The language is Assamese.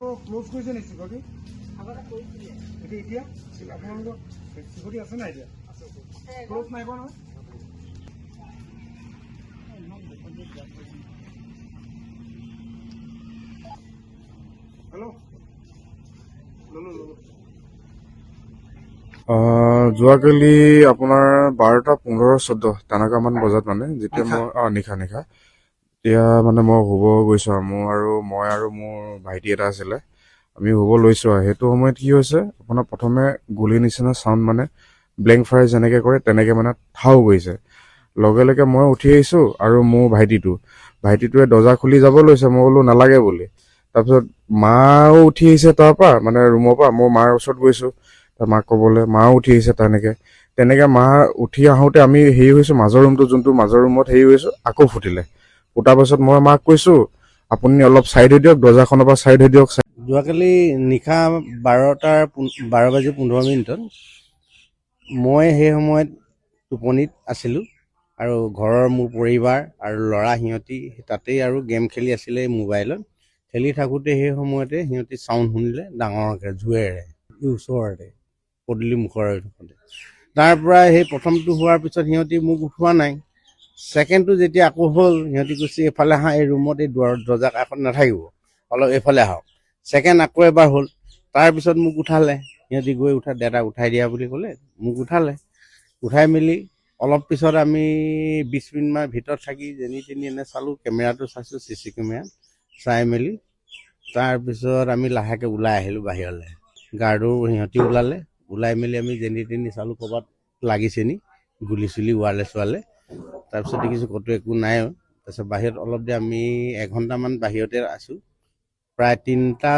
ক্লোজ কৰিছে নেকি চিকিউৰিটি এতিয়া আপোনালোকৰ চিকিউৰিটি আছে নাই এতিয়া ক্লোজ নাই কৰা নহয় হেল্ল' যোৱাকালি আপোনাৰ 12:15-14 তেনেকুৱামান বজাত মানে যেতিয়া মই নিশা এতিয়া মানে মই শুব গৈছোঁ মই আৰু মোৰ ভাইটি এটা আছিলে আমি শুব লৈছোঁ আৰু সেইটো সময়ত কি হৈছে আপোনাৰ প্ৰথমে গুলি নিচিনা চাউণ্ড মানে ব্লেংক ফায়াৰ যেনেকৈ কৰে তেনেকৈ মানে ঠাও গৈছে লগে লগে মই উঠি আহিছোঁ আৰু মোৰ ভাইটিটোৱে দৰ্জা খুলি যাব লৈছে মই বোলো নালাগে বুলি তাৰপিছত মাও উঠি আহিছে তাৰ পৰা মানে ৰুমৰ পৰা মই মাৰ ওচৰত গৈছোঁ তাৰ মাক ক'বলৈ মাও উঠি আহিছে তেনেকৈ মা উঠি আহোঁতে আমি হেৰি হৈছোঁ মাজৰ ৰুমটো যোনটো মাজৰ ৰুমত হেৰি হৈছোঁ আকৌ ফুটিলে ফুটাৰ পাছত মই মাক কৈছোঁ আপুনি অলপ ছাইড হৈ দিয়ক দৰ্জাখনৰ পৰা ছাইড হৈ দিয়ক যোৱাকালি নিশা 12:15 মই সেই সময়ত টোপনিত আছিলোঁ আৰু ঘৰৰ মোৰ পৰিবাৰ আৰু ল'ৰা সিহঁতি তাতেই আৰু গেম খেলি আছিলে মোবাইলত খেলি থাকোঁতে সেই সময়তে সিহঁতি চাউণ্ড শুনিলে ডাঙৰকৈ জোৰেৰে ওচৰতে পদূলি মুখৰ তাৰ পৰা সেই প্ৰথমটো হোৱাৰ পিছত সিহঁতি মোক উঠোৱা নাই ছেকেণ্ডটো যেতিয়া আকৌ হ'ল সিহঁতি কৈছে এইফালে আহা এই ৰুমত এই দৰ্জা কাষত নাথাকিব অলপ এইফালে আহক ছেকেণ্ড আকৌ এবাৰ হ'ল তাৰপিছত মোক উঠালে সিহঁতি গৈ দাদাক উঠাই দিয়া বুলি ক'লে মোক উঠাই মেলি অলপ পিছত আমি 20 মিনিটমান ভিতৰত থাকি যেনি তেনি এনে চালোঁ কেমেৰাটো চাইছোঁ CC কেমেৰা চাই মেলি তাৰপিছত আমি লাহেকৈ ওলাই আহিলোঁ বাহিৰলৈ গাৰ্ডো সিহঁতি ওলাই মেলি আমি যেনি তেনি চালোঁ ক'ৰবাত লাগিছে নি গুলি চুলি ওৱালে চোৱালে তাৰপিছত দেখিছোঁ ক'তো একো নাই তাৰপিছত বাহিৰত অলপ দেৰি আমি 1 ঘণ্টামান বাহিৰতে আছোঁ প্ৰায় 3টা